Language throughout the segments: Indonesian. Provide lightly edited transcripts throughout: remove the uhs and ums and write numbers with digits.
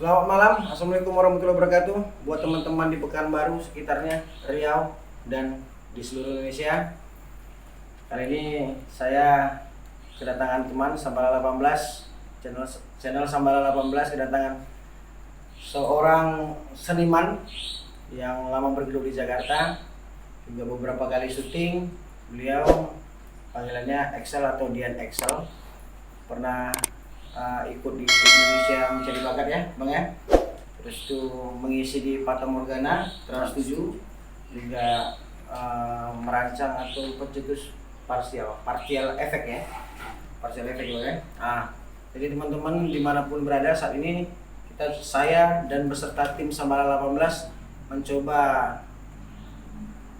Selamat malam, Assalamualaikum warahmatullahi wabarakatuh. Buat teman-teman di Pekanbaru, sekitarnya, Riau, dan di seluruh Indonesia. Kali ini saya kedatangan teman Sambala 18, channel Sambala 18 kedatangan seorang seniman yang lama bergelut di Jakarta, juga beberapa kali syuting. Beliau panggilannya Excel atau Dian Excel. Pernah ikut di Indonesia Mencari Bakat ya Bang ya, terus itu mengisi di Fata Morgana Trans 7, juga merancang atau pencetus partial efek ya, partial efek ya. Jadi teman-teman dimanapun berada saat ini, saya dan beserta tim Sambala 18 mencoba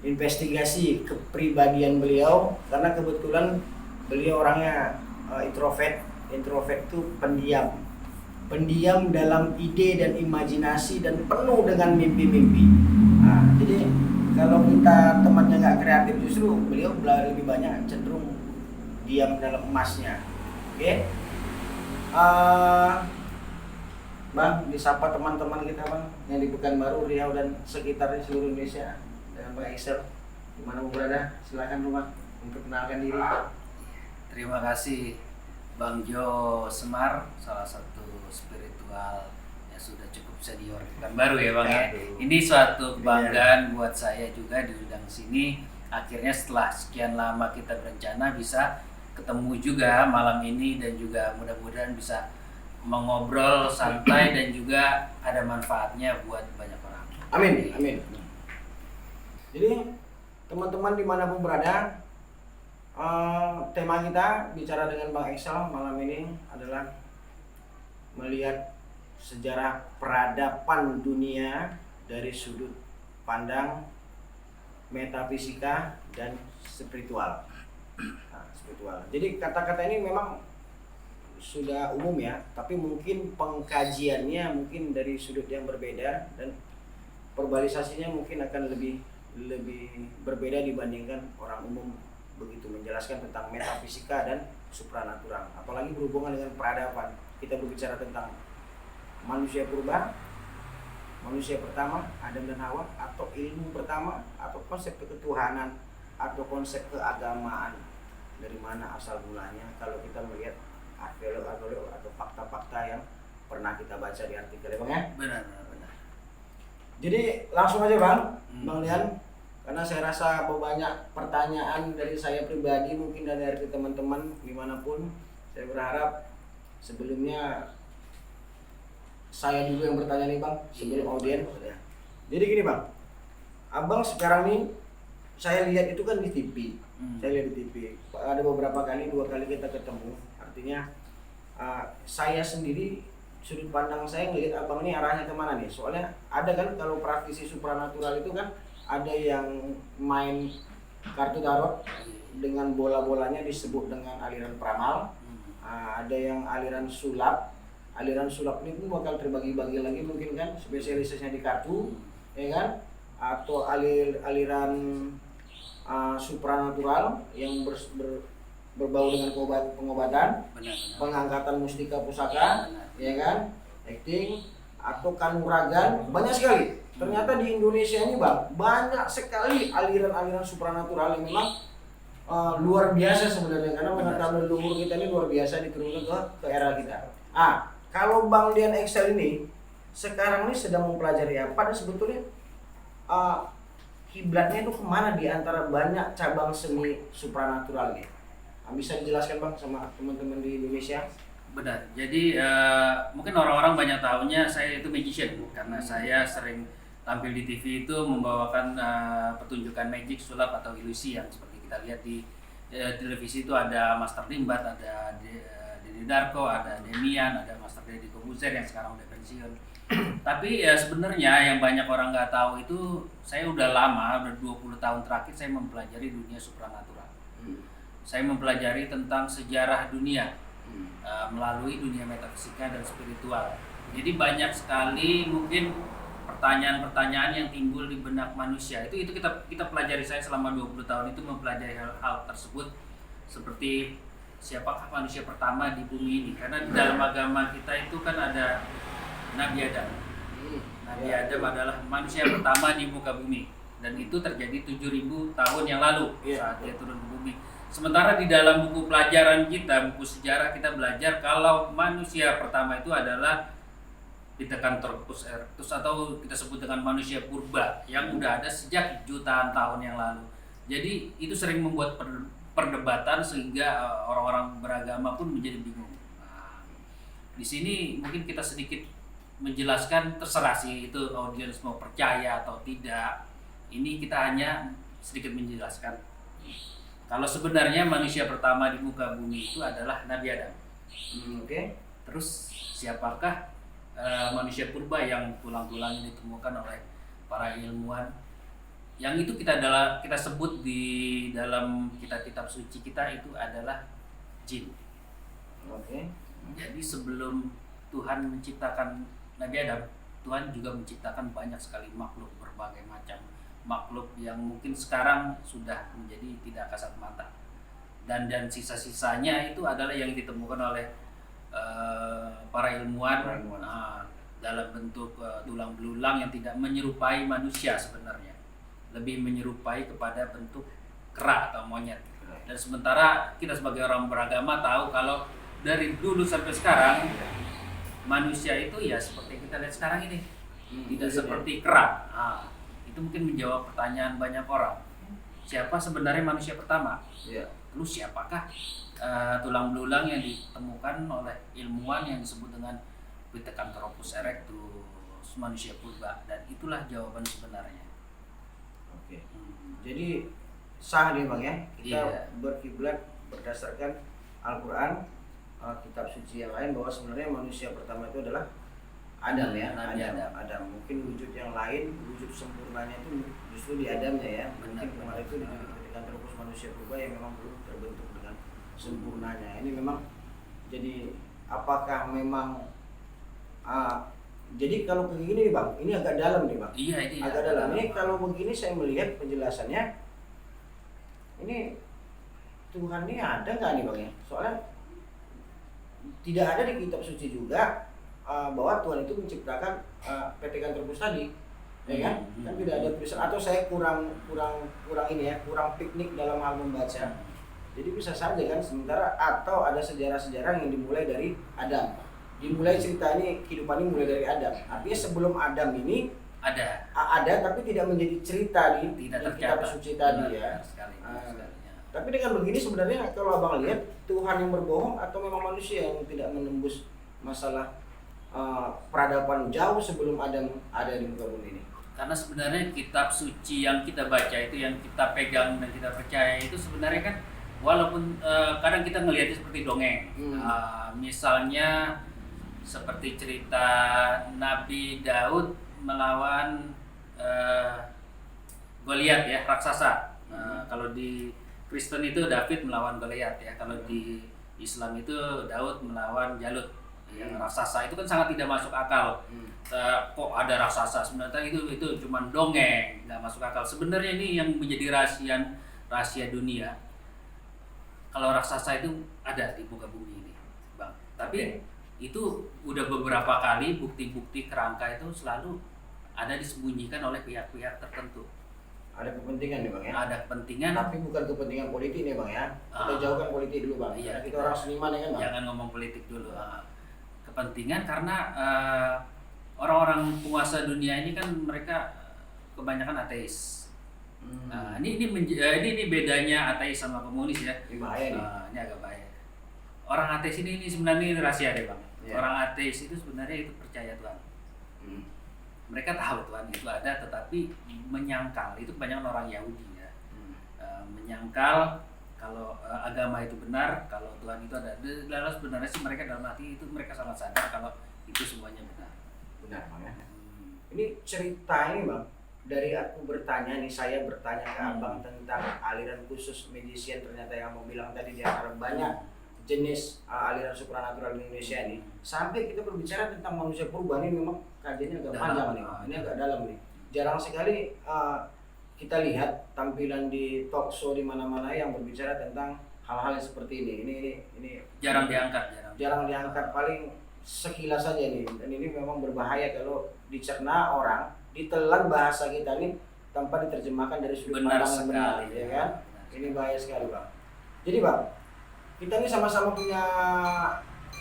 investigasi kepribadian beliau, karena kebetulan beliau orangnya introvert itu pendiam dalam ide dan imajinasi dan penuh dengan mimpi-mimpi. Jadi kalau kita temannya nggak kreatif, justru beliau lebih banyak cenderung diam dalam emasnya. Oke, Bang, disapa teman-teman kita Bang yang di Pekanbaru, Riau dan sekitarnya seluruh Indonesia dengan Bang Excel. Dimana mau berada, silakan Bang untuk kenalkan diri. Terima kasih Bang Jo Semar, salah satu spiritual yang sudah cukup senior kan baru ya Bang ya. Ini suatu kebanggaan buat saya juga diundang sini. Akhirnya setelah sekian lama kita berencana bisa ketemu juga malam ini, dan juga mudah-mudahan bisa mengobrol santai dan juga ada manfaatnya buat banyak orang. Amin, amin. Jadi teman-teman dimanapun berada, tema kita bicara dengan Bang Excel malam ini adalah melihat sejarah peradaban dunia dari sudut pandang metafisika dan spiritual. Jadi kata-kata ini memang sudah umum ya, tapi mungkin pengkajiannya mungkin dari sudut yang berbeda dan verbalisasinya mungkin akan lebih berbeda dibandingkan orang umum begitu menjelaskan tentang metafisika dan supranatural, apalagi berhubungan dengan peradaban. Kita berbicara tentang manusia purba, manusia pertama, Adam dan Hawa, atau ilmu pertama, atau konsep ketuhanan, atau konsep keagamaan, dari mana asal mulanya kalau kita melihat arkeolog atau fakta-fakta yang pernah kita baca di artikel ya Bang ya? Benar. Jadi langsung aja Bang Lian, karena saya rasa banyak pertanyaan dari saya pribadi, mungkin dari teman-teman dimanapun. Saya berharap sebelumnya saya dulu yang bertanya nih Bang, sebelum audiens. Jadi gini Bang, Abang sekarang nih saya lihat itu kan di TV. Saya lihat di TV, ada beberapa kali, 2 kali kita ketemu. Artinya saya sendiri, sudut pandang saya ngelihat Abang ini arahnya kemana nih. Soalnya ada kan kalau praktisi supranatural itu kan ada yang main kartu tarot dengan bola-bolanya disebut dengan aliran pramal. Ada yang aliran sulap. Aliran sulap ini pun bakal terbagi-bagi lagi mungkin kan, spesialisasinya di kartu, ya kan? Atau aliran supranatural yang berbau dengan pengobatan, pengangkatan mustika pusaka, ya kan? Acting atau kanuragan, banyak sekali. Ternyata di Indonesia ini Bang, banyak sekali aliran-aliran supranatural yang memang luar biasa sebenarnya, karena pengetahuan leluhur kita ini luar biasa diturunkan ke era kita. Kalau Bang Dian Excel ini sekarang ini sedang mempelajari apa, dan sebetulnya kiblatnya itu kemana di antara banyak cabang seni supranatural ini? Bisa dijelaskan Bang sama teman-teman di Indonesia? Benar. Jadi mungkin orang-orang banyak tahunya saya itu magician, karena saya sering tampil di TV itu membawakan pertunjukan magic, sulap atau ilusi yang seperti kita lihat di televisi. Itu ada Master Limbat, ada Deddy Darko, ada Demian, ada Master Deddy Kobuzer yang sekarang udah pensiun. Tapi sebenarnya yang banyak orang nggak tahu itu, saya udah 20 tahun terakhir saya mempelajari dunia supranatural. Saya mempelajari tentang sejarah dunia melalui dunia metafisika dan spiritual. Jadi banyak sekali mungkin pertanyaan-pertanyaan yang timbul di benak manusia. Itu kita pelajari. Saya selama 20 tahun itu mempelajari hal tersebut, seperti siapakah manusia pertama di bumi ini. Karena di dalam agama kita itu kan ada Nabi Adam. Nabi Ya. Adam adalah manusia pertama di muka bumi, dan itu terjadi 7.000 tahun yang lalu Iya. saat dia turun ke bumi. Sementara di dalam buku pelajaran kita, buku sejarah, kita belajar kalau manusia pertama itu adalah Pithecanthropus erectus, atau kita sebut dengan manusia purba yang udah ada sejak jutaan tahun yang lalu. Jadi itu sering membuat perdebatan sehingga orang-orang beragama pun menjadi bingung. Nah, di sini mungkin kita sedikit menjelaskan, terserah sih itu audiens mau percaya atau tidak. Ini kita hanya sedikit menjelaskan. Kalau sebenarnya manusia pertama di muka bumi itu adalah Nabi Adam. Oke. Terus siapakah manusia purba yang tulang-tulangnya ditemukan oleh para ilmuwan? Yang itu kita sebut di dalam kitab-kitab suci kita itu adalah jin. Oke. Jadi sebelum Tuhan menciptakan Nabi Adam, Tuhan juga menciptakan banyak sekali makhluk, berbagai macam makhluk yang mungkin sekarang sudah menjadi tidak kasat mata. Dan sisa-sisanya itu adalah yang ditemukan oleh para ilmuwan, dalam bentuk tulang belulang yang tidak menyerupai manusia sebenarnya. Lebih menyerupai kepada bentuk kera atau monyet. Dan sementara kita sebagai orang beragama tahu kalau dari dulu sampai sekarang manusia itu ya seperti yang kita lihat sekarang ini, tidak seperti kera. Nah, itu mungkin menjawab pertanyaan banyak orang. Siapa sebenarnya manusia pertama? Ya. Terus siapakah tulang belulang yang ditemukan oleh ilmuwan yang disebut dengan Pithecanthropus erectus, manusia purba? Dan itulah jawaban sebenarnya. Oke. Jadi sah nih Bang ya, kita Iya. berkiblat berdasarkan Al-Quran, kitab suci yang lain, bahwa sebenarnya manusia pertama itu adalah Adam ya. Nabi Adam. Mungkin wujud yang lain, wujud sempurnanya itu justru di Adamnya ya. Benar, Mungkin kemarin itu dikatakan terus manusia purba yang memang belum terbentuk dengan sempurnanya. Ini memang jadi apakah memang jadi kalau begini nih Bang, ini agak dalam nih Bang. Iya, ini Agak dalam. Ini kalau begini saya melihat penjelasannya, ini Tuhan ini ada nggak nih Bang ya? Soalnya tidak ada di kitab suci juga bahwa Tuhan itu menciptakan Pithecanthropus tadi, ya kan? Kan tidak ada tulisan, atau saya kurang ini ya, kurang piknik dalam hal membaca. Jadi bisa saja kan, sementara atau ada sejarah-sejarah yang dimulai dari Adam. Dimulai cerita ini, kehidupan ini mulai dari Adam. Artinya sebelum Adam ini ada tapi tidak menjadi cerita di kitab suci tadi ya. Tapi dengan begini sebenarnya kalau Abang lihat, Tuhan yang berbohong atau memang manusia yang tidak menembus masalah peradaban jauh sebelum Adam ada di muka bumi ini? Karena sebenarnya kitab suci yang kita baca itu, yang kita pegang dan kita percaya itu sebenarnya kan, walaupun kadang kita ngelihatnya seperti dongeng. Misalnya seperti cerita Nabi Daud melawan Goliat ya, raksasa. Kalau di Kristen itu David melawan Goliat ya, kalau di Islam itu Daud melawan Jalut yang raksasa. Itu kan sangat tidak masuk akal. Kok ada raksasa? Sebenarnya itu cuma dongeng, nggak masuk akal. Sebenarnya ini yang menjadi rahasia dunia. Kalau raksasa itu ada di muka bumi ini, Bang. Tapi itu udah beberapa kali bukti-bukti kerangka itu selalu ada disembunyikan oleh pihak-pihak tertentu. Ada kepentingan nih Bang ya? Ada kepentingan. Tapi bukan kepentingan politik nih Bang ya. Kita jauhkan politik dulu Bang. Iya, kita orang seniman ya kan Bang? Jangan ngomong politik dulu. Kepentingan karena orang-orang penguasa dunia ini kan mereka kebanyakan ateis. Ini bedanya ateis sama komunis ya. Ini bahaya nih. Ini agak bahaya. Orang ateis ini sebenarnya rahasia deh Bang. Yeah. Orang ateis itu sebenarnya itu percaya Tuhan. Mereka tahu Tuhan itu ada, tetapi menyangkal. Itu kebanyakan orang Yahudi ya. Menyangkal kalau agama itu benar, kalau Tuhan itu ada. Dalam sebenarnya sih mereka dalam hati itu mereka sangat sadar kalau itu semuanya benar. Benar Bang ya. Ini cerita ini Bang, dari aku bertanya nih, saya bertanya ke Abang tentang aliran khusus magician, ternyata yang mau bilang tadi di antara banyak jenis aliran supranatural di Indonesia ini, sampai kita berbicara tentang manusia purba ini memang kajiannya agak panjang nih, ini agak dalam nih. Jarang sekali kita lihat tampilan di talk show di mana-mana yang berbicara tentang hal-hal yang seperti ini. Ini jarang diangkat. Jarang diangkat. Paling sekilas saja nih, dan ini memang berbahaya kalau dicerna orang, ditelan bahasa kita ini tanpa diterjemahkan dari sudut Benar pandang yang benar, sekali ya kan? Ini bahaya sekali bang. Jadi bang, kita ini sama-sama punya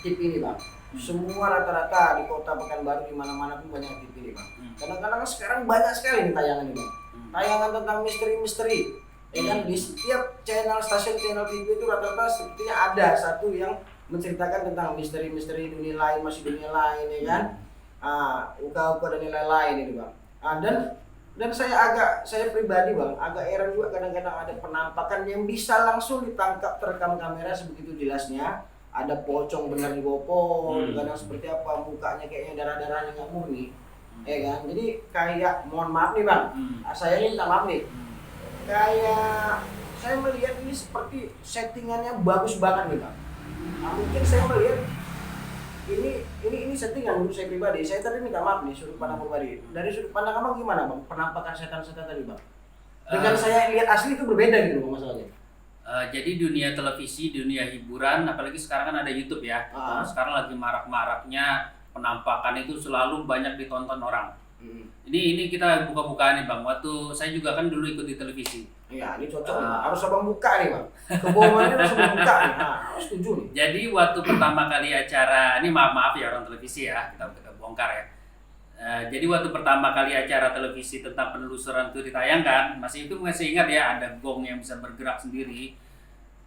tip ini bang. Semua rata-rata di kota Pekanbaru di mana-mana pun banyak tip ini bang. Kadang-kadang sekarang banyak sekali nih tayangan ini bang. Tayangan tentang misteri-misteri. Ya kan, di setiap stasiun channel TV itu rata-rata sepertinya ada satu yang menceritakan tentang misteri-misteri dunia lain, masih dunia lain, ya kan? Uka-uka dan nilai lain ini bang. Dan saya pribadi bang, agak heran juga kadang-kadang ada penampakan yang bisa langsung ditangkap terekam kamera sebegitu jelasnya. Ada pocong benar di bopong, kadang seperti apa mukanya kayaknya darah-darahnya nggak murni, ya kan? Jadi kayak mohon maaf nih bang, saya ini minta maaf nih. Kayak saya melihat ini seperti settingannya bagus banget nih bang. Mungkin saya melihat ini settingan menurut saya pribadi. Saya tadi minta maaf nih sudut pandang pribadi. Dari sudut pandang abang gimana bang? Penampakan setan-setan tadi bang. Dengan saya lihat asli itu berbeda gitu bang masalahnya. Jadi dunia televisi, dunia hiburan, apalagi sekarang kan ada YouTube ya. Sekarang lagi marak-maraknya penampakan itu selalu banyak ditonton orang. Ini kita buka-bukaan nih bang. Waktu saya juga kan dulu ikut di televisi. Iya, ini cocok nih, harus abang buka nih bang. Kebohongannya harus abang buka nih. Harus setuju nih. Jadi waktu pertama kali acara, ini maaf ya orang televisi ya, kita bongkar ya. Jadi waktu pertama kali acara televisi tentang penelusuran itu ditayangkan, masih ingat ya, ada gong yang bisa bergerak sendiri.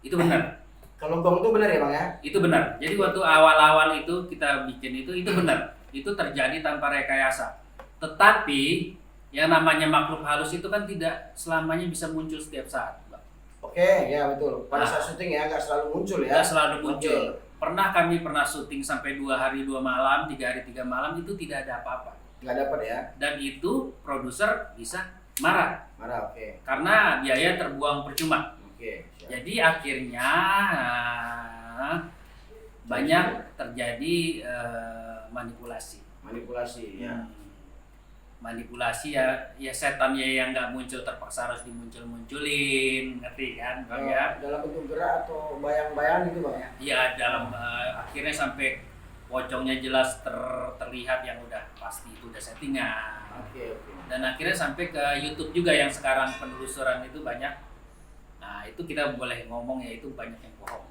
Itu benar. Kalau gong itu benar ya bang ya? Itu benar. Jadi waktu awal-awal itu kita bikin itu benar. Itu terjadi tanpa rekayasa. Tetapi yang namanya makhluk halus itu kan tidak selamanya bisa muncul setiap saat, Bang. Oke, ya betul. Pada saat syuting ya nggak selalu muncul ya. Nggak selalu muncul. Kami pernah syuting sampai 2 hari 2 malam, 3 hari 3 malam itu tidak ada apa-apa. Nggak dapat ya. Dan itu produser bisa marah. Oke. Karena biaya terbuang percuma. Oke. Siap. Jadi akhirnya banyak terjadi manipulasi. Ya. Manipulasi ya setannya yang nggak muncul terpaksa harus dimunculin, ngerti kan bang ya? Dalam bentuk gerak atau bayang-bayang gitu bang ya? Iya, dalam akhirnya sampai pocongnya jelas terlihat yang udah pasti itu udah settingan. Oke. Dan akhirnya sampai ke YouTube juga yang sekarang penelusuran itu banyak. Nah itu kita boleh ngomong ya itu banyak yang bohong.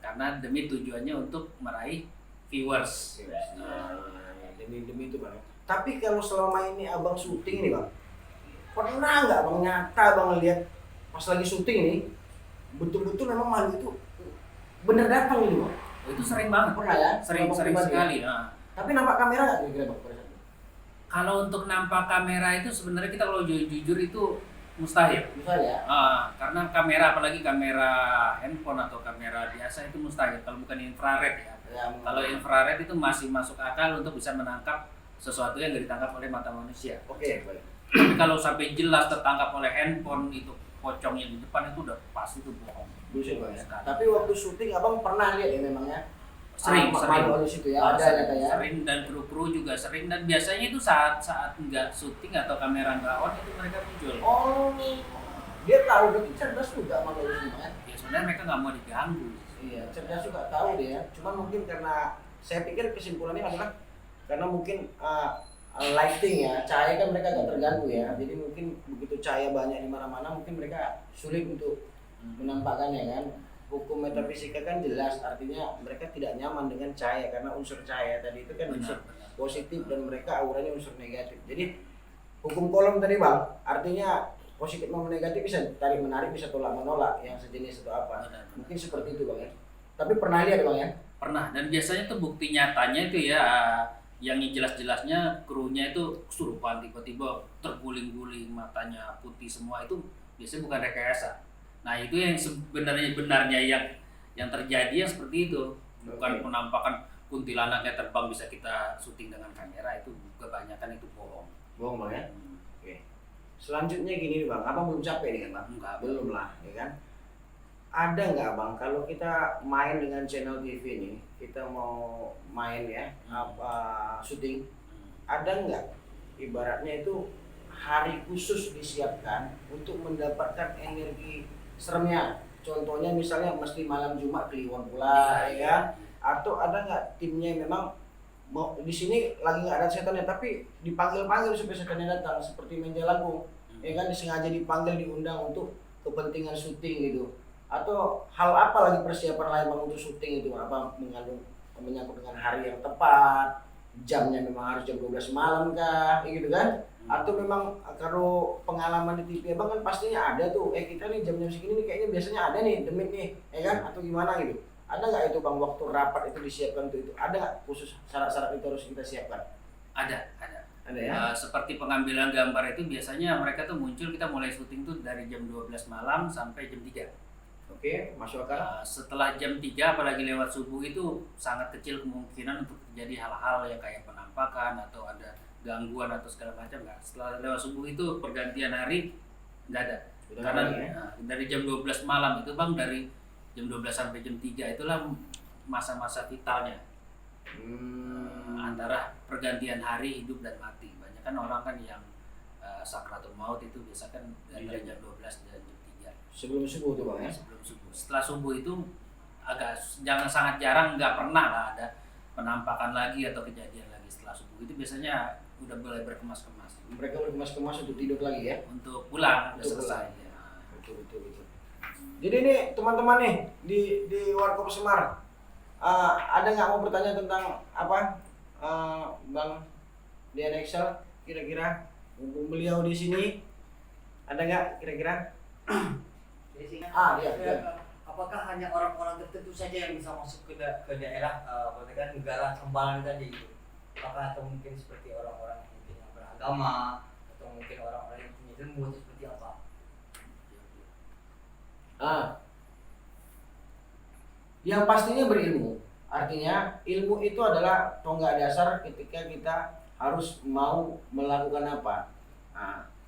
Karena demi tujuannya untuk meraih viewers. Demi itu bang. Tapi kalau selama ini abang syuting nih bang, pernah nggak bang nyata bang lihat pas lagi syuting nih, betul-betul memang makhluk itu bener datang gitu bang? Itu sering banget. Pernah ya? Sering sekali. Ya. Tapi nampak kamera nggak kira-kira bang? Kalau untuk nampak kamera itu sebenarnya kita kalau jujur itu mustahil. Mustahil ya? Karena kamera, apalagi kamera handphone atau kamera biasa itu mustahil. Kalau bukan infrared ya. Kalau infrared itu masih masuk akal untuk bisa menangkap sesuatu yang nggak ditangkap oleh mata manusia. Oke, baik. Tapi kalau sampai jelas tertangkap oleh handphone itu pocong yang di depan itu udah pasti itu bohong. Buset bang ya. Tapi waktu syuting abang pernah lihat ya memangnya? Sering. Situ ya, ada ya. Sering dan kru juga sering, dan biasanya itu saat nggak syuting atau kamera nggak on itu mereka muncul. Oh, dia tahu berarti cerdas juga sama Halus ini ya? Ya sebenarnya mereka nggak mau diganggu. Iya, cerdas juga tahu dia. Cuman mungkin karena saya pikir kesimpulannya adalah karena mungkin lighting ya, cahaya kan mereka agak terganggu ya. Jadi mungkin begitu cahaya banyak di mana-mana mungkin mereka sulit untuk menampakkannya kan. Hukum metafisika kan jelas, artinya mereka tidak nyaman dengan cahaya karena unsur cahaya tadi itu kan unsur positif dan mereka auranya unsur negatif. Jadi hukum kolom tadi bang, artinya positif maupun negatif bisa tarik menarik, bisa tolak menolak yang sejenis atau apa. Mungkin seperti itu bang ya. Tapi pernah lihat bang ya? Pernah, dan biasanya tuh bukti nyatanya itu ya yang jelas-jelasnya krunya itu kesurupan, tiba-tiba terguling-guling, matanya putih semua, itu biasanya bukan rekayasa. Nah itu yang benarnya yang terjadi yang seperti itu, bukan penampakan kuntilanaknya terbang bisa kita syuting dengan kamera, itu kebanyakan itu bohong. Bohong bang ya? Oke. Selanjutnya gini nih bang, abang belum capek nih kan bang? Enggak, belum lah, ya kan? Ada nggak bang, kalau kita main dengan channel TV ini, kita mau main ya, syuting, ada nggak ibaratnya itu hari khusus disiapkan untuk mendapatkan energi seremnya? Contohnya misalnya mesti malam Jumat Kliwon pula, ya kan? atau ada nggak timnya yang memang mau di sini lagi nggak ada setannya tapi dipanggil-panggil supaya setannya datang seperti main Jalangkung, ya kan disengaja dipanggil diundang untuk kepentingan syuting gitu, atau hal apa lagi persiapan lain bang untuk syuting itu, apa mengandung menyangkut dengan hari yang tepat, jamnya memang harus jam 12 malam kah, gitu kan? Atau memang kalau pengalaman di TV abang kan pastinya ada tuh, kita nih jam-jam segini nih kayaknya biasanya ada nih demit nih, ya kan? Atau gimana gitu? Ada nggak itu bang waktu rapat itu disiapkan tuh itu? Ada nggak khusus syarat-syarat itu harus kita siapkan? Ada. Ada ya? Seperti pengambilan gambar itu biasanya mereka tuh muncul, kita mulai syuting tuh dari jam 12 malam sampai jam 3. Oke, masuk akal. Setelah jam 3 apalagi lewat subuh itu sangat kecil kemungkinan untuk terjadi hal-hal yang kayak penampakan atau ada gangguan atau segala macam. Nggak. Setelah lewat subuh itu pergantian hari nggak ada. Udah Karena ya? dari jam 12 malam itu bang, dari jam 12 sampai jam 3 itulah masa-masa vitalnya. Antara pergantian hari hidup dan mati. Banyak kan orang kan yang sakratul maut itu biasa kan dari jam 12 dan jam 3. Sebelum subuh tuh bang ya? Sebelum subuh. Setelah subuh itu agak jangan sangat jarang, nggak pernah lah ada penampakan lagi atau kejadian lagi setelah subuh. Itu biasanya udah mulai berkemas-kemas. Mereka berkemas-kemas untuk tidur lagi ya? Untuk pulang, udah Untuk selesai. pulang. Ya. Betul. Jadi nih teman-teman nih di Warkop Semar, ada nggak mau bertanya tentang apa Bang Dian Excel kira-kira mumpung beliau di sini, ada nggak kira-kira? Iya. Apakah hanya orang-orang tertentu saja yang bisa masuk ke daerah negara Kembangan tadi itu? Apakah atau mungkin seperti orang-orang yang beragama atau mungkin orang-orang yang punya ilmu atau seperti apa? Yang pastinya berilmu. Artinya ilmu itu adalah tonggak dasar ketika kita harus mau melakukan apa.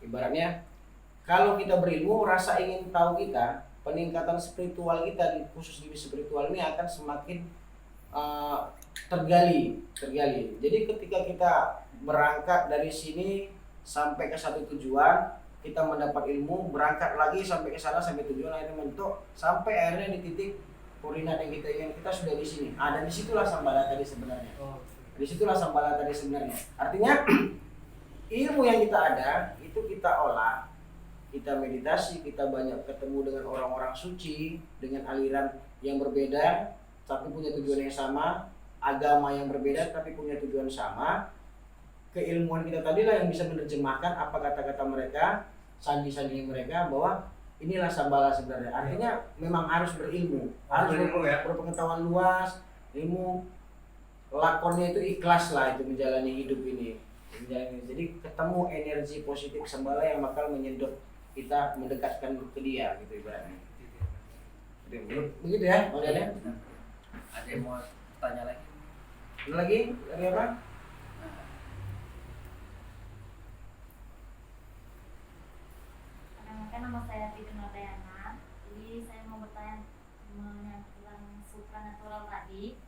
Ibaratnya kalau kita berilmu, rasa ingin tahu kita, peningkatan spiritual kita khusus di spiritual ini akan semakin tergali. Jadi ketika kita berangkat dari sini sampai ke satu tujuan, kita mendapat ilmu, berangkat lagi sampai ke sana sampai tujuan akhirnya mentok, sampai akhirnya di titik koordinat yang kita ingin, kita sudah di sini. Dan disitulah Sambala tadi sebenarnya. Disitulah Sambala tadi sebenarnya. Artinya ilmu yang kita ada itu kita olah, kita meditasi, kita banyak ketemu dengan orang-orang suci dengan aliran yang berbeda tapi punya tujuan yang sama, agama yang berbeda tapi punya tujuan sama. Keilmuan kita tadilah yang bisa menerjemahkan apa kata-kata mereka, sandi-sandi mereka, bahwa inilah Sambala sebenarnya. Artinya memang harus berilmu, harus berpengetahuan luas, ilmu, lakonnya itu ikhlas lah itu menjalani hidup ini. Jadi ketemu energi positif Sambala yang bakal menyedot kita, mendekatkan ke dia gitu ibaratnya. Begitu ya, Bang Dian? Ada yang mau tanya lagi? Ada lagi? Lagi apa? Kan nama saya Titi Nordayana, jadi saya mau bertanya tentang supranatural tadi.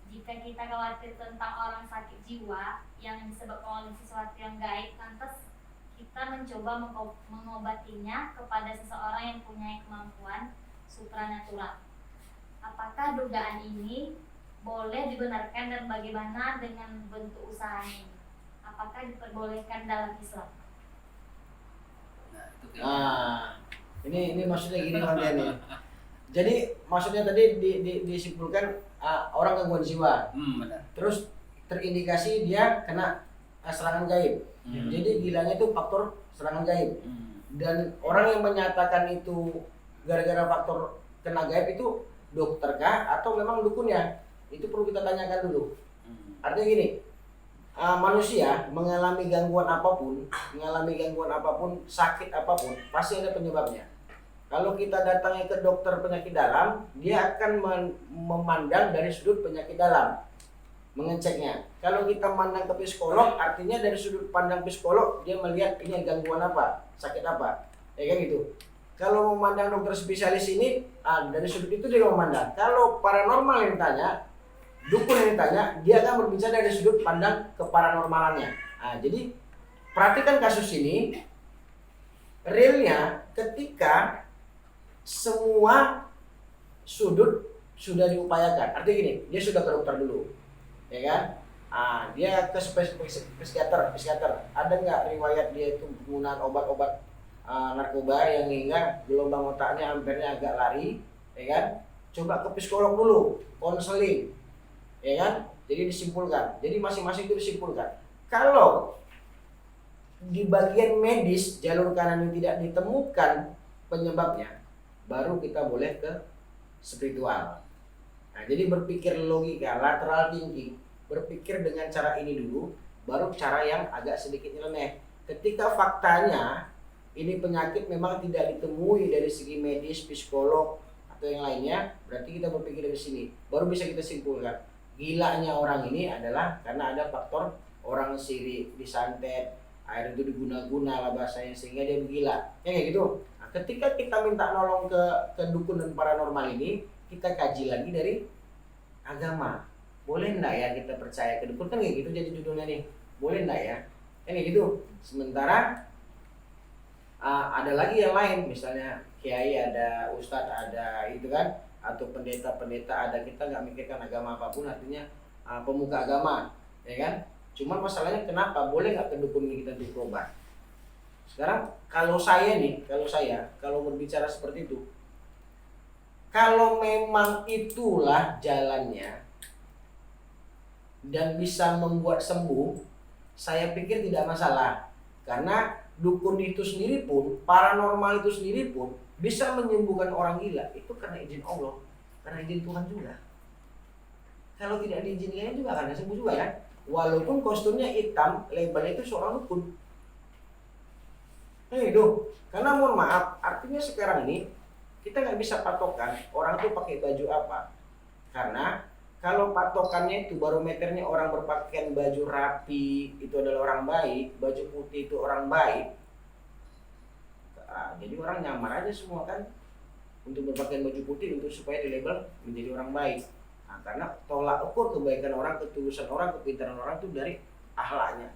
Jika kita khawatir tentang orang sakit jiwa yang disebabkan oleh sesuatu yang gaib, lantas kita mencoba mengobatinya kepada seseorang yang punya kemampuan supranatural. Apakah dugaan ini boleh dibenarkan dan bagaimana dengan bentuk usahanya? Apakah diperbolehkan dalam Islam? Ini maksudnya gini Bang Dian nih. Jadi maksudnya tadi disimpulkan orang gangguan jiwa. Benar. Terus terindikasi dia kena serangan gaib. Jadi bilangnya itu faktor serangan gaib. Dan orang yang menyatakan itu gara-gara faktor kena gaib itu dokter kah atau memang dukun ya? Itu perlu kita tanyakan dulu. Artinya gini, manusia mengalami gangguan apapun, sakit apapun, pasti ada penyebabnya. Kalau kita datangnya ke dokter penyakit dalam, dia akan memandang dari sudut penyakit dalam, mengeceknya. Kalau kita mandang ke psikolog, artinya dari sudut pandang psikolog, dia melihat ini gangguan apa, sakit apa, ya kan gitu. Kalau memandang dokter spesialis ini, dari sudut itu dia memandang. Kalau paranormal yang ditanya, dukun yang ditanya, dia akan berbicara dari sudut pandang keparanormalannya. Jadi perhatikan kasus ini, realnya ketika semua sudut sudah diupayakan. Artinya gini, dia sudah ke dokter dulu, ya kan? Dia ke psikiater. Ada nggak riwayat dia itu penggunaan obat-obat narkoba yang hingga gelombang otaknya ampernya agak lari, ya kan? Coba ke psikolog dulu, konseling, ya kan? Jadi disimpulkan. Jadi masing-masing itu disimpulkan. Kalau di bagian medis jalur kanan yang tidak ditemukan penyebabnya, baru kita boleh ke spiritual. Nah, jadi berpikir logika, lateral thinking, berpikir dengan cara ini dulu, baru cara yang agak sedikit nyeleneh. Ketika faktanya ini penyakit memang tidak ditemui dari segi medis, psikolog atau yang lainnya, berarti kita berpikir dari sini, baru bisa kita simpulkan. Gilanya orang ini adalah karena ada faktor orang sirik, disantet, air itu diguna-guna lah bahasanya sehingga dia gila, ya kayak gitu. Nah, ketika kita minta nolong ke dukun dan paranormal ini, kita kaji lagi dari agama. Boleh enggak ya kita percaya ke dukun, kan kayak gitu jadi judulnya nih. Boleh enggak ya? Kan kayak gitu. Sementara ada lagi yang lain, misalnya kiai ada, ustadz ada, itu kan, atau pendeta-pendeta ada, kita nggak mikirkan agama apapun, artinya pemuka agama, ya kan? Cuman masalahnya kenapa boleh nggak ke dukun ini kita untuk berobat? Sekarang kalau berbicara seperti itu, kalau memang itulah jalannya dan bisa membuat sembuh, saya pikir tidak masalah. Karena dukun itu sendiri pun, paranormal itu sendiri pun bisa menyembuhkan orang gila, itu karena izin Allah, karena izin Tuhan juga. Kalau tidak diizinkannya juga karena sembuh juga kan? Walaupun kostumnya hitam, labelnya itu seorang dukun. Itu, karena mohon maaf, artinya sekarang ini kita nggak bisa patokan orang tuh pakai baju apa. Karena kalau patokannya itu barometernya orang berpakaian baju rapi itu adalah orang baik, baju putih itu orang baik. Jadi orang nyamar aja semua kan untuk berpakaian baju putih untuk supaya dilabel menjadi orang baik. Karena tolak ukur kebaikan orang, ketulusan orang, kepintaran orang itu dari akhlaknya,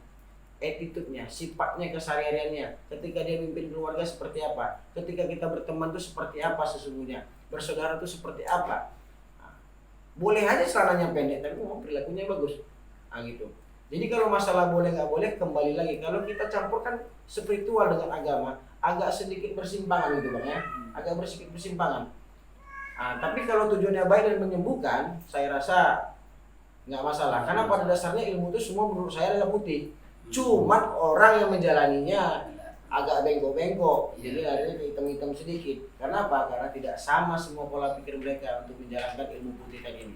attitude-nya, sifatnya, kesehariannya. Ketika dia mimpin keluarga seperti apa, ketika kita berteman itu seperti apa sesungguhnya, bersaudara itu seperti apa. Boleh aja celananya pendek tapi perilakunya bagus, gitu. Jadi kalau masalah boleh nggak boleh, kembali lagi kalau kita campurkan spiritual dengan agama, agak sedikit bersimpangan gitu bang ya, agak sedikit bersimpangan. Tapi kalau tujuannya baik dan menyembuhkan, saya rasa nggak masalah. Karena pada dasarnya ilmu itu semua menurut saya adalah putih. Cuman orang yang menjalaninya agak bengkok-bengkok, jadi akhirnya hitam-hitam sedikit. Karena apa? Karena tidak sama semua pola pikir mereka untuk menjalankan ilmu putih tadi ini.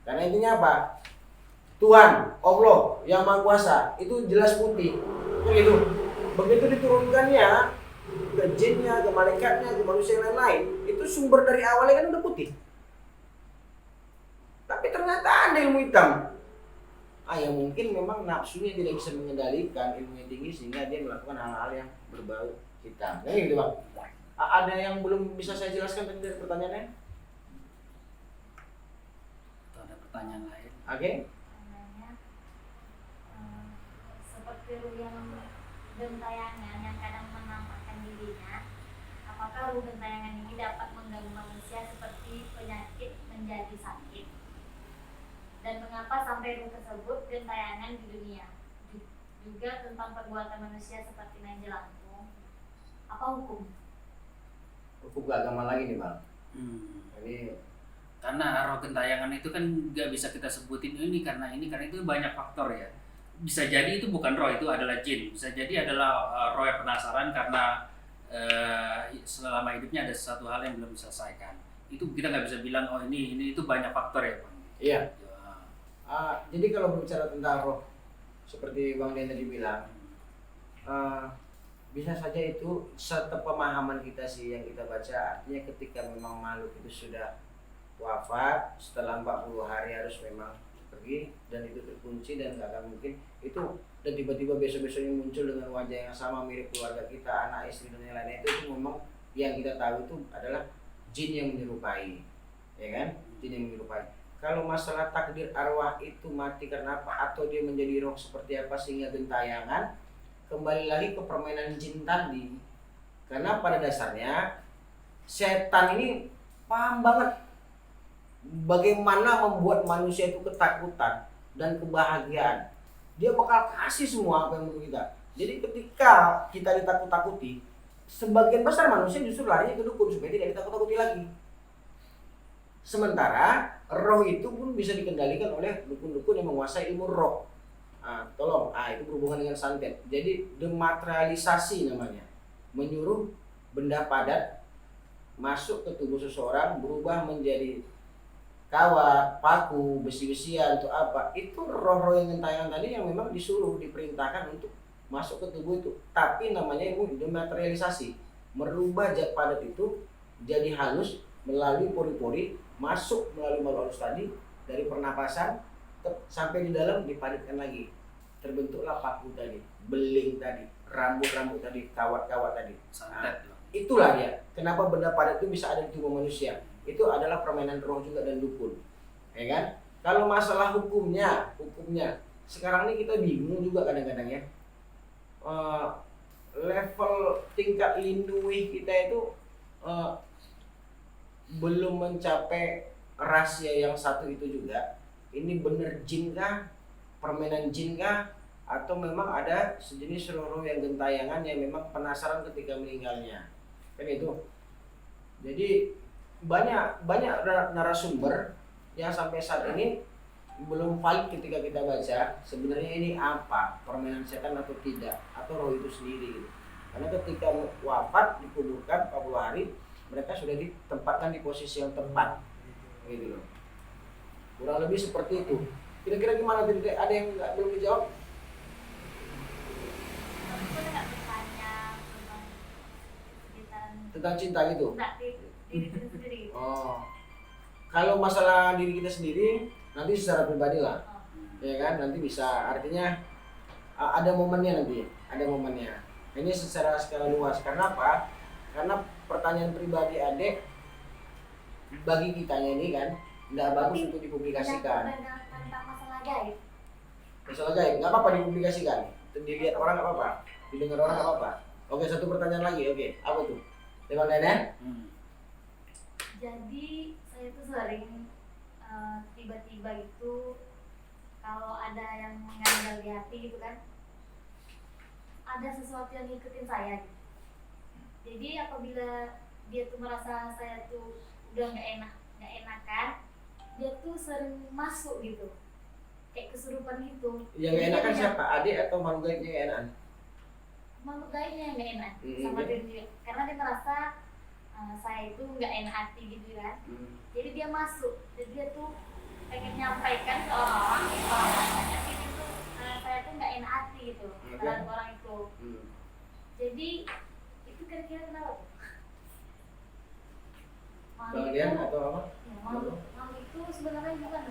Karena intinya apa? Tuhan, Allah yang Maha Kuasa itu jelas putih, begitu. Begitu diturunkannya ke jinnya, ke malaikatnya, ke manusia yang lain, itu sumber dari awalnya kan udah putih. Tapi ternyata ada ilmu hitam. Yang mungkin memang nafsunya tidak bisa mengendalikan, ilmunya tinggi sehingga dia melakukan hal-hal yang berbau hitam. Nah, gitu bang. Ada yang belum bisa saya jelaskan tadi dari pertanyaannya? Atau ada pertanyaan lain? Oke. Seperti yang gentayangan yang kadang menampakkan dirinya, apakah ruh gentayangan ini dapat mengganggu manusia seperti penyakit menjadi sakit? Dan mengapa sampai ruh tersebut gentayangan di dunia? Juga tentang perbuatan manusia seperti main jelangkung. Apa hukum? Hukum agama lagi nih bang. Ini Karena roh gentayangan itu kan nggak bisa kita sebutin karena itu banyak faktor ya. Bisa jadi itu bukan roh, itu adalah jin. Bisa jadi adalah roh yang penasaran karena selama hidupnya ada sesuatu hal yang belum diselesaikan. Itu kita nggak bisa bilang ini itu banyak faktor ya bang. Iya. Jadi kalau berbicara tentang roh, seperti Bang Dian tadi bilang, bisa saja itu sepemahaman kita sih yang kita baca, artinya ketika memang makhluk itu sudah wafat setelah 40 hari harus memang pergi dan itu terkunci dan gak akan mungkin itu, dan tiba-tiba besok-besoknya muncul dengan wajah yang sama mirip keluarga kita, anak istri dan yang lainnya, itu memang yang kita tahu itu adalah jin yang menyerupai, ya kan? Jin yang menyerupai. Kalau masalah takdir arwah itu mati karena apa atau dia menjadi roh seperti apa sehingga gentayangan, kembali lagi ke permainan jin tadi. Karena pada dasarnya setan ini paham banget bagaimana membuat manusia itu ketakutan dan kebahagiaan. Dia bakal kasih semua apa yang untuk kita. Jadi ketika kita ditakut-takuti, sebagian besar manusia justru larinya ke dukun supaya tidak ditakut-takuti lagi. Sementara roh itu pun bisa dikendalikan oleh dukun-dukun yang menguasai ilmu roh. Itu berhubungan dengan santet. Jadi dematerialisasi namanya, menyuruh benda padat masuk ke tubuh seseorang, berubah menjadi kawat, paku, besi-besian atau apa. Itu roh-roh yang gentayangan tadi yang memang disuruh, diperintahkan untuk masuk ke tubuh itu. Tapi namanya ilmu dematerialisasi, merubah zat padat itu jadi halus melalui pori-pori, masuk melalui malu halus tadi dari pernapasan sampai di dalam, dipadatkan lagi, terbentuklah paku tadi, beling tadi, rambut-rambut tadi, kawat-kawat tadi. Santet. Itulah dia kenapa benda padat itu bisa ada di tubuh manusia. Itu adalah permainan roh juga dan dukun, ya kan? Kalau masalah hukumnya sekarang ini kita bingung juga kadang-kadang ya. Level tingkat lindungi kita itu belum mencapai rahasia yang satu itu juga. Ini bener jin kah, permainan jin kah, atau memang ada sejenis roh yang gentayangan yang memang penasaran ketika meninggalnya, kan itu. Jadi banyak narasumber yang sampai saat ini belum valid ketika kita baca sebenarnya ini apa, permainan setan atau tidak, atau roh itu sendiri. Karena ketika wafat dikuburkan 40 hari, mereka sudah ditempatkan di posisi yang tepat, gitu loh. Kurang lebih seperti itu. Kira-kira gimana tadi? Ada yang belum dijawab? Aku nggak bertanya tentang kesulitan Tentang cinta gitu? enggak diri kita sendiri. Oh, kalau masalah diri kita sendiri nanti secara pribadi lah, ya kan? Nanti bisa, artinya ada momennya nanti, ada momennya. Ini secara skala luas. Karena apa? Karena pertanyaan pribadi adek bagi kitanya ini kan nggak bagus untuk dipublikasikan. Tentang masalah gaib. Masalah gaib nggak apa-apa dipublikasikan, dilihat orang nggak apa-apa, didengar orang nggak apa-apa. Oke, satu pertanyaan lagi. Oke, apa tuh? Bang Deden? Jadi saya tuh sering tiba-tiba itu kalau ada yang mengandal di hati gitu kan, ada sesuatu yang ngikutin saya gitu. Jadi apabila dia tuh merasa saya tuh udah nggak enakan, dia tuh sering masuk gitu, kayak kesurupan gitu. Yang nggak enakan siapa? Adik atau makhluk gaibnya nggak enakan? Makhluk gaibnya yang nggak enak sama diri dia, karena dia merasa saya itu nggak enak hati gitu kan. Jadi dia masuk, jadi dia tuh pengen nyampaikan ke orang itu saya tuh nggak enak hati gitu terhadap orang itu. Jadi itu kira-kira kenapa tuh? Bagian atau apa? Ya, malu itu sebenarnya bukan.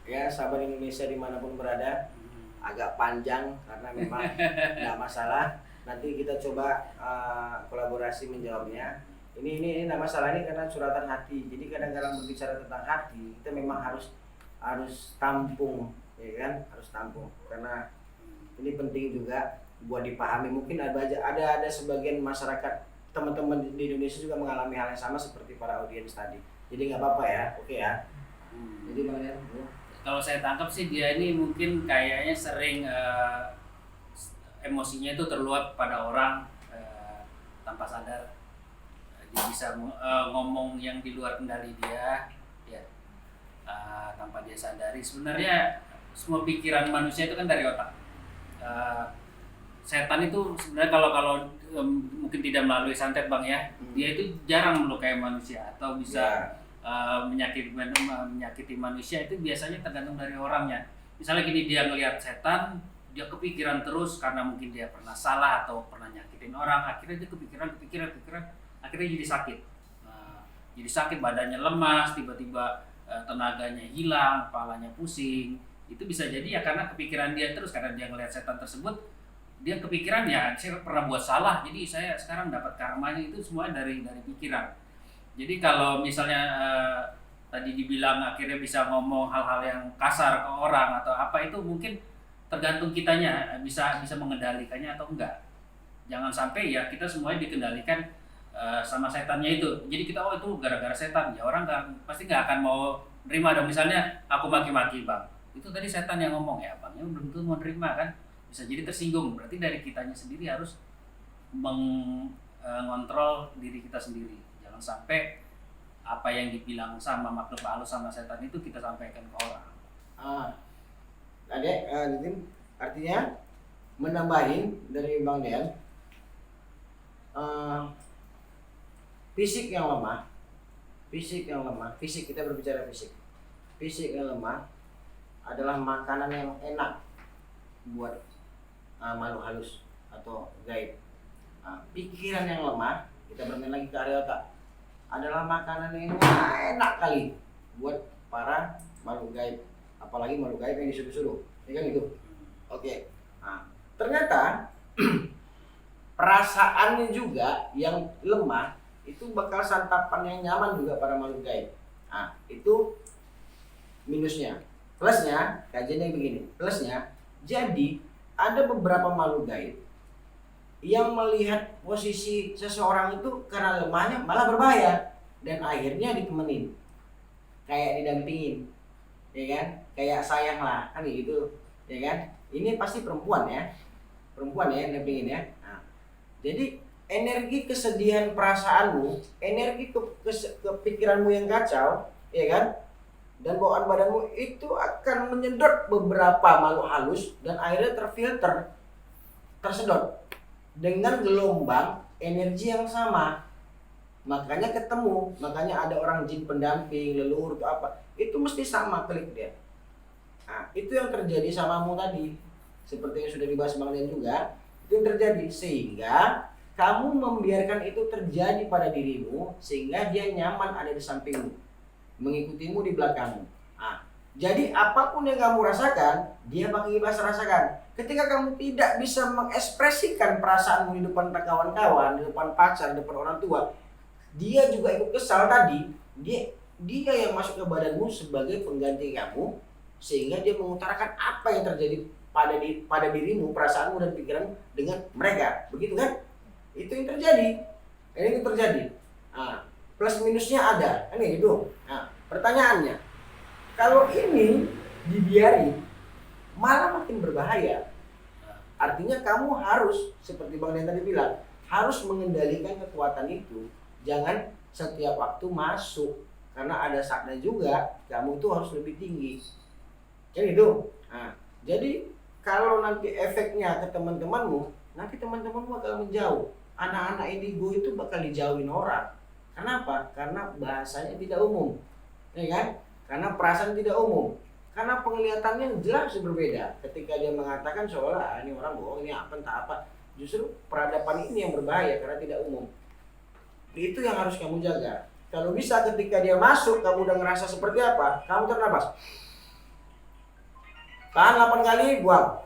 Ya, sahabat Indonesia dimanapun berada, agak panjang karena memang nggak masalah. Nanti kita coba kolaborasi menjawabnya. Ini nggak masalah, ini karena suratan hati. Jadi kadang-kadang berbicara tentang hati, kita memang harus tampung, ya kan? Harus tampung karena ini penting juga buat dipahami. Mungkin ada sebagian masyarakat, teman-teman di Indonesia juga mengalami hal yang sama seperti para audiens tadi. Jadi nggak apa-apa ya, oke ya. Jadi Kalau saya tangkap sih dia ini mungkin kayaknya sering emosinya itu terluap pada orang tanpa sadar. Dia bisa ngomong yang di luar kendali dia, ya tanpa dia sadari. Sebenarnya semua pikiran manusia itu kan dari otak. Setan itu sebenarnya kalau mungkin tidak melalui santet bang ya, dia itu jarang melukai manusia atau bisa menyakiti manusia. Itu biasanya tergantung dari orangnya. Misalnya gini, dia ngelihat setan, dia kepikiran terus karena mungkin dia pernah salah atau pernah nyakitin orang, akhirnya dia kepikiran, akhirnya jadi sakit. Jadi sakit, badannya lemas, tiba-tiba tenaganya hilang, kepalanya pusing. Itu bisa jadi ya karena kepikiran dia terus, karena dia ngelihat setan tersebut, dia kepikiran ya saya pernah buat salah, jadi saya sekarang dapat karmanya. Itu semua dari pikiran. Jadi kalau misalnya tadi dibilang akhirnya bisa ngomong hal-hal yang kasar ke orang atau apa, itu mungkin tergantung kitanya bisa mengendalikannya atau enggak. Jangan sampai ya kita semuanya dikendalikan sama setannya itu. Jadi kita oh itu gara-gara setan, ya orang pasti nggak akan mau nerima dong. Misalnya aku maki-maki bang, itu tadi setan yang ngomong ya bangnya belum tentu mau nerima kan, bisa jadi tersinggung. Berarti dari kitanya sendiri harus mengontrol diri kita sendiri. Jangan sampai apa yang dibilang sama makhluk halus sama setan itu kita sampaikan ke orang. Adek, jadi artinya menambahin dari Bang Dean, fisik yang lemah, fisik kita berbicara fisik yang lemah adalah makanan yang enak buat makhluk halus atau gaib. Pikiran yang lemah, kita bermain lagi ke area otak, adalah makanan yang enak kali buat para makhluk gaib, apalagi makhluk gaib yang disuruh-suruh, ya kan gitu. Oke. Ternyata perasaannya juga yang lemah itu bakal santapan yang nyaman juga para makhluk gaib. Itu minusnya. Plusnya, kajiannya begini. Plusnya, jadi ada beberapa makhluk gaib yang melihat posisi seseorang itu karena lemahnya malah berbahaya dan akhirnya ditemenin, kayak didampingin, ya kan, kayak sayang lah kan gitu, ya kan. Ini pasti perempuan ya yang dampingin ya. Jadi energi kesedihan perasaanmu, energi kepikiranmu yang kacau, ya kan, dan bawaan badanmu itu akan menyedot beberapa makhluk halus dan akhirnya tersedot dengan gelombang energi yang sama. Makanya ketemu, makanya ada orang jin pendamping, leluhur atau apa, itu mesti sama klik dia. Itu yang terjadi samamu tadi, seperti yang sudah dibahas Bang Dian juga, itu yang terjadi sehingga kamu membiarkan itu terjadi pada dirimu sehingga dia nyaman ada di sampingmu, mengikutimu di belakangmu. Jadi apapun yang kamu rasakan, dia bakal rasakan. Ketika kamu tidak bisa mengekspresikan perasaanmu di depan kawan-kawan, di depan pacar, di depan orang tua, dia juga ikut kesal tadi. Dia yang masuk ke badanmu sebagai pengganti kamu, sehingga dia mengutarakan apa yang terjadi pada dirimu, perasaanmu dan pikiranmu dengan mereka. Begitu kan? Itu yang terjadi. Ini terjadi. Plus minusnya ada. Ini gitu. Pertanyaannya, kalau ini dibiarin malah makin berbahaya. Artinya kamu harus, seperti Bang Dian tadi bilang, harus mengendalikan kekuatan itu. Jangan setiap waktu masuk, karena ada saatnya juga kamu itu harus lebih tinggi. Jadi itu. Jadi kalau nanti efeknya ke teman-temanmu, nanti teman-temanmu bakal menjauh. Anak-anak indigo itu bakal dijauhin orang. Kenapa? Karena bahasanya tidak umum, ya kan? Karena perasaan tidak umum. Karena penglihatannya jelas berbeda. Ketika dia mengatakan seolah ini orang bohong, ini apa entah apa. Justru peradaban ini yang berbahaya karena tidak umum. Itu yang harus kamu jaga. Kalau bisa ketika dia masuk, kamu udah ngerasa seperti apa, kamu tarik nafas. Tahan 8 kali, buang.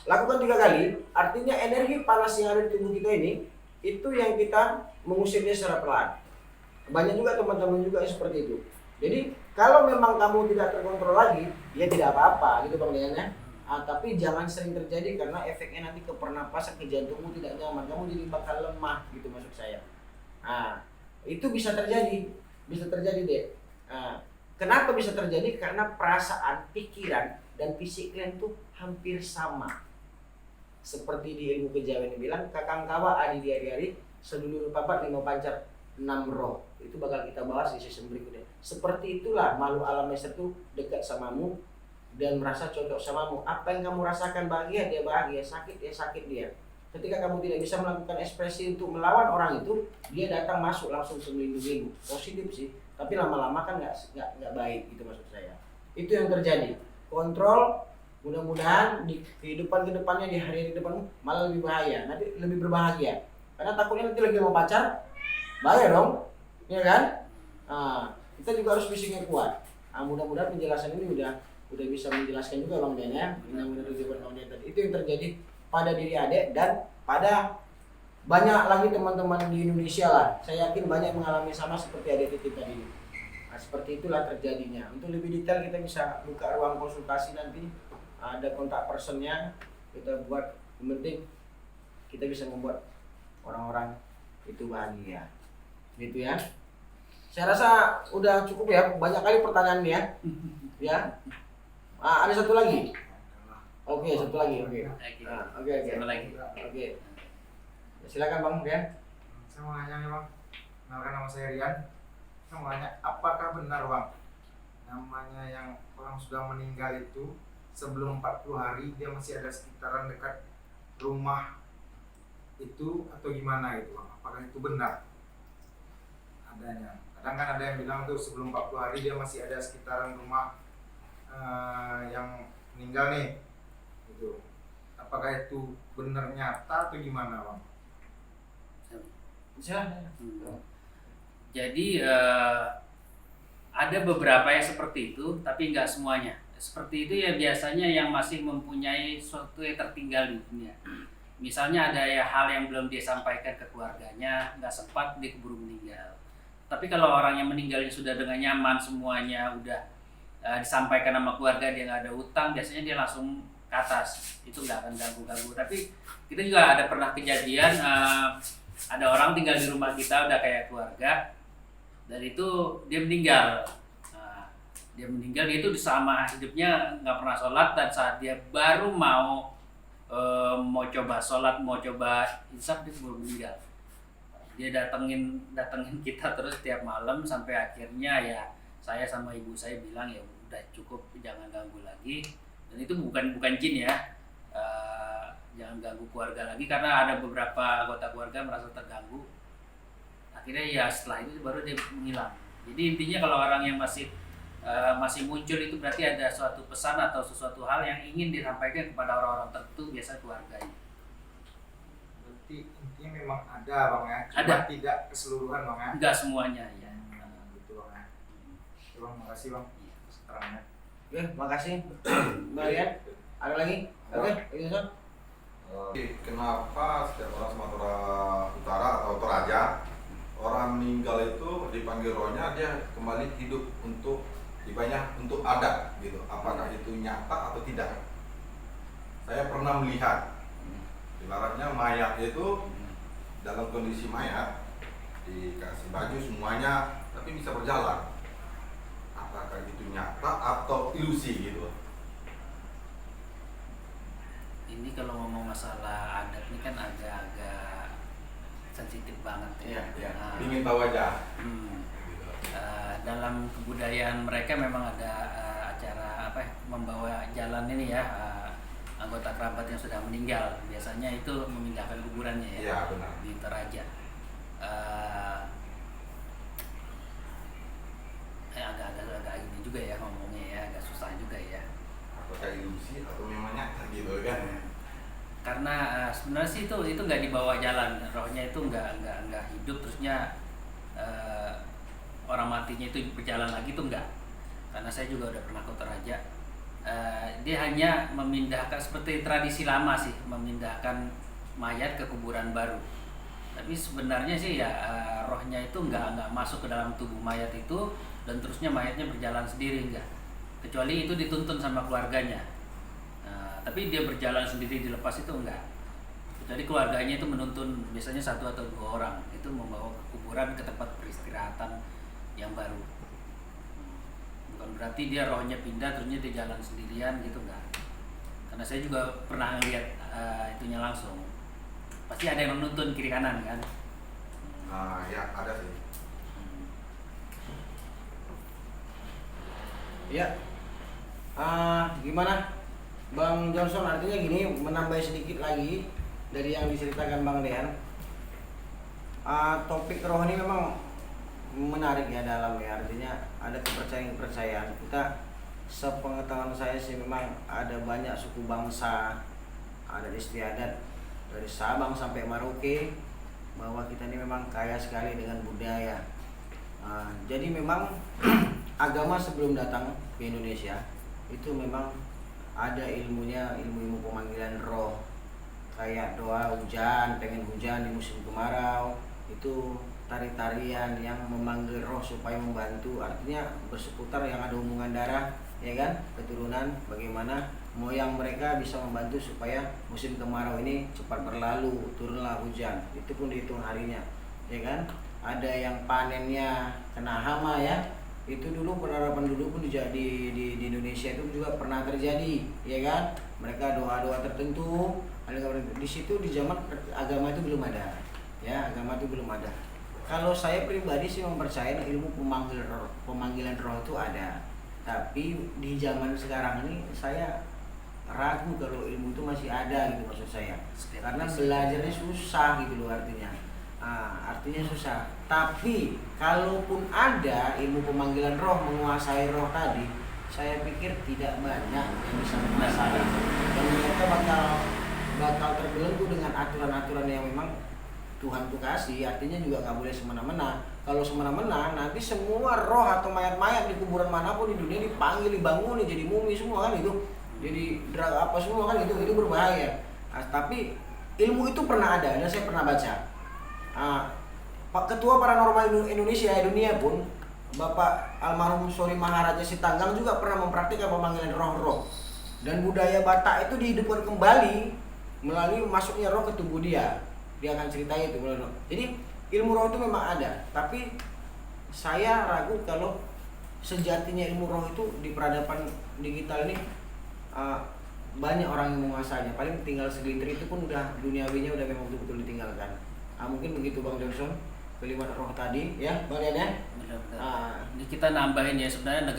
Lakukan 3 kali, artinya energi panas yang ada di tubuh kita ini, itu yang kita mengusirnya secara perlahan. Banyak juga teman-teman juga yang seperti itu. Jadi kalau memang kamu tidak terkontrol lagi, ya tidak apa-apa gitu Bang Dian ya. Tapi jangan sering terjadi karena efeknya nanti ke pernapasan, ke jantungmu tidak nyaman, kamu jadi bakal lemah gitu maksud saya. Itu bisa terjadi deh. Kenapa bisa terjadi? Karena perasaan, pikiran dan fisik kalian tuh hampir sama. Seperti di ilmu kejawen bilang, kakang kawa adi diari-ari, sedulur papat 5 pancar 6 roh. Itu bakal kita bahas di season berikutnya. Seperti itulah makhluk alam Master itu dekat samamu dan merasa cocok samamu. Apa yang kamu rasakan bahagia, dia bahagia, sakit, dia sakit dia. Ketika kamu tidak bisa melakukan ekspresi untuk melawan orang itu, dia datang masuk langsung seminggu-minggu. Positif sih, tapi lama-lama kan nggak baik gitu maksud saya. Itu yang terjadi. Kontrol, mudah-mudahan di kehidupan kedepannya, di hari depanmu malah lebih bahaya, nanti lebih berbahagia. Karena takutnya nanti lagi mau pacar, bahaya dong, ya kan? Kita juga harus fisiknya kuat. Mudah-mudahan penjelasan ini udah bisa menjelaskan juga Bang Dian ya. Mudah-mudahan tujuan Bang Dian tadi. Itu yang terjadi pada diri adek dan pada banyak lagi teman-teman di Indonesia lah. Saya yakin banyak mengalami sama seperti adek Titi tadi. Seperti itulah terjadinya. Untuk lebih detail kita bisa buka ruang konsultasi nanti. Ada kontak personnya, kita buat. Yang penting kita bisa membuat orang-orang itu bahagia. Gitu ya. Saya rasa udah cukup ya, banyak kali pertanyaan dia. Ya. Ada satu lagi. Oke, satu lagi. Oke. Oke. Sama lagi. Oke. Silakan Bang Rian. Saya mau nanya nih Bang, kenalkan nama saya Rian. Saya mau nanya, apakah benar Bang, namanya yang orang sudah meninggal itu sebelum 40 hari dia masih ada sekitaran dekat rumah itu atau gimana gitu Bang? Apakah itu benar adanya? Kadang kan ada yang bilang tuh sebelum 40 hari dia masih ada sekitaran rumah yang meninggal nih gitu. Apakah itu benar nyata atau gimana Bang? Silakan. Jadi ada beberapa yang seperti itu, tapi nggak semuanya. Seperti itu ya biasanya yang masih mempunyai sesuatu yang tertinggal di dunia. Misalnya ada ya hal yang belum dia sampaikan ke keluarganya, nggak sempat dia keburu meninggal. Tapi kalau orang yang meninggalnya sudah dengan nyaman semuanya, udah disampaikan sama keluarga, dia nggak ada utang, biasanya dia langsung ke atas. Itu nggak akan ganggu-ganggu. Tapi kita juga ada pernah kejadian, ada orang tinggal di rumah kita udah kayak keluarga, dan itu dia meninggal. Dia meninggal, dia itu selama hidupnya nggak pernah sholat, dan saat dia baru mau coba sholat, mau coba insaf, dia baru meninggal. Dia datengin kita terus tiap malam sampai akhirnya ya saya sama ibu saya bilang ya udah cukup, jangan ganggu lagi. Dan itu bukan jin ya. Jangan ganggu keluarga lagi, karena ada beberapa anggota keluarga merasa terganggu. Akhirnya ya setelah itu baru dia menghilang. Jadi intinya kalau orang yang masih muncul itu berarti ada suatu pesan atau sesuatu hal yang ingin disampaikan kepada orang-orang tertentu, biasa keluarganya. Berarti intinya memang ada Bang ya, cuma Ada. tidak keseluruhan Bang ya. Enggak semuanya ya. Gitu Bang ya. Oke, Bang, makasih Bang keterangannya. Oke, makasih. Bang Rian. Ada lagi? Oke, itu Son. Kenapa setiap orang Sumatera Utara atau Toraja, orang meninggal itu dipanggil rohnya, dia kembali hidup untuk dibanyak untuk adat gitu. Apakah itu nyata atau tidak? Saya pernah melihat ibaratnya mayat itu dalam kondisi mayat dikasih baju semuanya tapi bisa berjalan. Apakah itu nyata atau ilusi gitu? Ini kalau ngomong masalah adat ini kan agak-agak sensitif banget ya. Nah, Ingin tahu aja. Gitu. Dalam kebudayaan mereka memang ada acara membawa jalan ini ya, anggota kerabat yang sudah meninggal. Biasanya itu memindahkan kuburannya ya. Iya, benar. Di Toraja. Agak ini juga ya ngomongnya ya, agak susah juga ya. Apakah ilusi atau memang nyata gitu kan? Karena sebenarnya sih itu nggak dibawa jalan, rohnya itu nggak hidup terusnya orang matinya itu berjalan lagi tuh enggak. Karena saya juga udah pernah ke Toraja. Dia hanya memindahkan seperti tradisi lama sih, memindahkan mayat ke kuburan baru. Tapi sebenarnya sih ya rohnya itu nggak masuk ke dalam tubuh mayat itu, dan terusnya mayatnya berjalan sendiri enggak. Kecuali itu dituntun sama keluarganya. Tapi dia berjalan sendiri dilepas itu enggak. Jadi keluarganya itu menuntun, biasanya 1 atau 2 orang itu membawa ke kuburan, ke tempat peristirahatan yang baru. Bukan berarti dia rohnya pindah terusnya dia jalan sendirian gitu enggak. Karena saya juga pernah ngeliat itunya langsung. Pasti ada yang menuntun kiri kanan kan. Nah, ya ada sih. Ya. Gimana Bang Johnson, artinya gini, menambah sedikit lagi dari yang diceritakan Bang Dean. Topik roh ini memang menarik ya dalam ya, artinya ada kepercayaan. Kita sepengetahuan saya sih memang ada banyak suku bangsa, adat istiadat dari Sabang sampai Merauke, bahwa kita ini memang kaya sekali dengan budaya. Jadi memang agama sebelum datang ke Indonesia itu memang ada ilmunya, ilmu pemanggilan roh, kayak doa hujan, pengen hujan di musim kemarau, itu tari-tarian yang memanggil roh supaya membantu, artinya berseputar yang ada hubungan darah, ya kan, keturunan, bagaimana moyang mereka bisa membantu supaya musim kemarau ini cepat berlalu, turunlah hujan, itu pun dihitung harinya. ya kan? Ada yang panennya kena hama ya. Itu dulu penerapan dulu pun di Indonesia itu juga pernah terjadi, ya kan? Mereka doa-doa tertentu, di situ di zaman agama itu belum ada, ya agama itu belum ada. Kalau saya pribadi sih mempercayai ilmu pemanggilan roh itu ada, tapi di zaman sekarang ini saya ragu kalau ilmu itu masih ada gitu maksud saya, karena belajarnya susah gitu loh artinya. Artinya susah. Tapi kalaupun ada ilmu pemanggilan roh menguasai roh tadi, saya pikir tidak banyak yang bisa menguasai. Dan mereka bakal terbelenggu dengan aturan-aturan yang memang Tuhan tuh kasih. Artinya juga nggak boleh semena-mena. Kalau semena-mena nanti semua roh atau mayat-mayat di kuburan manapun di dunia dipanggil, dibangun, jadi mumi semua kan itu. Jadi apa semua kan itu berbahaya. Tapi ilmu itu pernah ada dan saya pernah baca. Pak Ketua Paranormal Indonesia dunia pun Bapak almarhum Sori Maharaja Sitanggang juga pernah mempraktikkan pemanggilan roh-roh, dan budaya Batak itu dihidupkan kembali melalui masuknya roh ke tubuh dia. Dia akan cerita itu. Jadi ilmu roh itu memang ada, tapi saya ragu kalau sejatinya ilmu roh itu di peradaban digital ini banyak orang yang menguasainya. Paling tinggal segelintir, itu pun udah duniawinya udah memang betul-betul ditinggalkan. Mungkin begitu Bang Johnson, kelima roh tadi ya Bang Rian ya. Ini kita nambahin ya, sebenarnya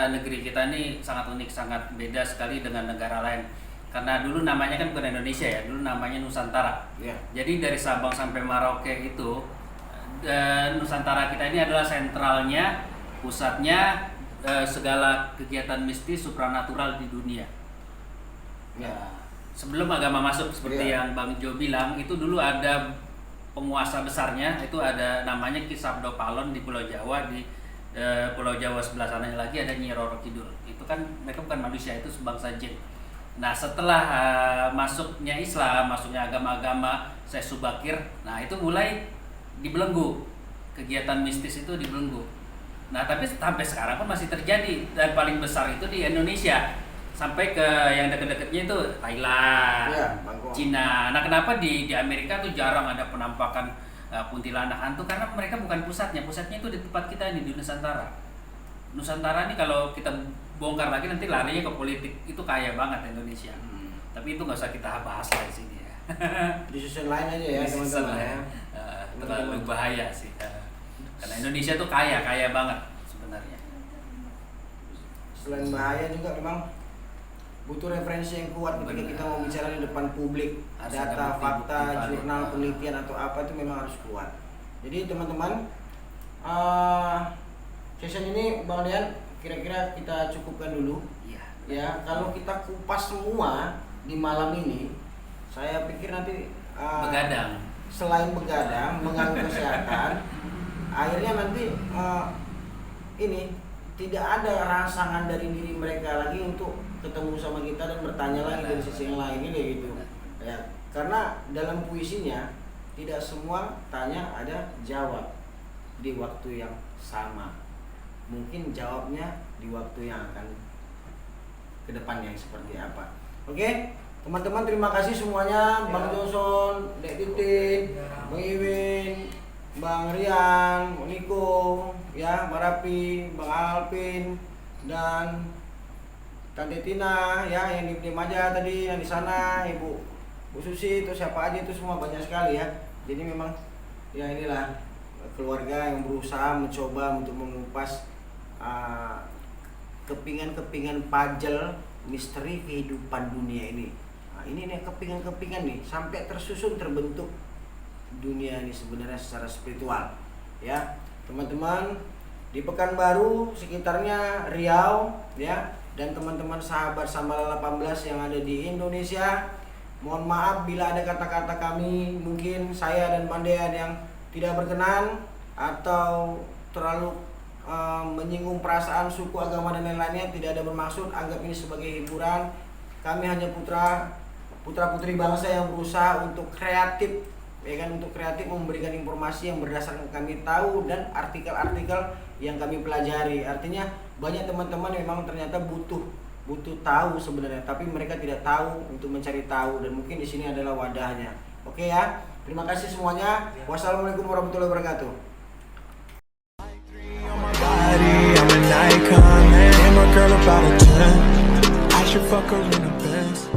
negeri kita ini sangat unik, sangat beda sekali dengan negara lain. Karena dulu namanya kan bukan Indonesia ya, dulu namanya Nusantara. Ya. Jadi dari Sabang sampai Merauke itu Nusantara kita ini adalah sentralnya, pusatnya segala kegiatan mistis supranatural di dunia. Ya. Sebelum agama masuk seperti yang Bang Jo bilang, itu dulu ada penguasa besarnya, itu ada namanya Ki Sabdo Palon di Pulau Jawa. Di Pulau Jawa sebelah sananya lagi ada Nyi Roro Kidul. Itu kan mereka bukan manusia, itu sebangsa jin. Nah setelah masuknya Islam, masuknya agama-agama Syekh Subakir, nah itu mulai dibelenggu, kegiatan mistis itu dibelenggu. Nah tapi sampai sekarang pun masih terjadi, dan paling besar itu di Indonesia, sampai ke yang deket-deketnya itu Thailand, Ya, Cina. Nah kenapa di Amerika tuh jarang ada penampakan kuntilanak hantu, karena mereka bukan pusatnya itu di tempat kita ini di Nusantara. Nusantara ini kalau kita bongkar lagi nanti larinya ke politik, itu kaya banget Indonesia. Tapi itu nggak usah kita bahas lah di sini ya. Di season lain aja ya teman-teman ya. Terlalu bahaya sih. Karena Indonesia tuh kaya banget sebenarnya. Selain bahaya juga memang butuh referensi yang kuat ketika kita mau bicara di depan publik. Data, fakta, jurnal, penelitian atau apa itu memang harus kuat. Jadi teman-teman, session ini Bang Dian kira-kira kita cukupkan dulu. Ya, kalau kita kupas semua di malam ini, saya pikir nanti begadang. Selain begadang, mengganggu kesehatan, akhirnya nanti ini tidak ada rangsangan dari diri mereka lagi untuk ketemu sama kita dan bertanya lagi dari sisi yang lain ini gitu. Ya, karena dalam puisinya tidak semua tanya ada jawab di waktu yang sama. Mungkin jawabnya di waktu yang akan kedepannya seperti apa. Oke, teman-teman terima kasih semuanya, Bang Johnson, Dek Titin, Bang Iwin, Bang Rian, Bang Niko, ya, Bang Rapi, Bang Alvin, dan Tante Tina, ya, yang diem aja tadi, yang di sana, Ibu Susi, itu siapa aja itu semua banyak sekali ya. Jadi memang ya inilah keluarga yang berusaha mencoba untuk mengupas kepingan-kepingan puzzle misteri kehidupan dunia ini. Nah, ini nih kepingan-kepingan nih sampai tersusun terbentuk dunia ini sebenarnya secara spiritual. Ya, teman-teman di Pekanbaru sekitarnya Riau ya, dan teman-teman sahabat Sambala 18 yang ada di Indonesia, mohon maaf bila ada kata-kata kami mungkin saya dan Pandean yang tidak berkenan atau terlalu menyinggung perasaan suku, agama dan lain-lainnya. Tidak ada bermaksud, anggap ini sebagai hiburan. Kami hanya putra-putri bangsa yang berusaha untuk kreatif, ya kan, untuk kreatif memberikan informasi yang berdasarkan kami tahu dan artikel-artikel yang kami pelajari. Artinya banyak teman-teman memang ternyata butuh tahu sebenarnya, tapi mereka tidak tahu untuk mencari tahu, dan mungkin di sini adalah wadahnya. Oke ya. Terima kasih semuanya. Wassalamualaikum warahmatullahi wabarakatuh. Body, I'm an icon, and my girl about a 10. I should fuck her in a Benz.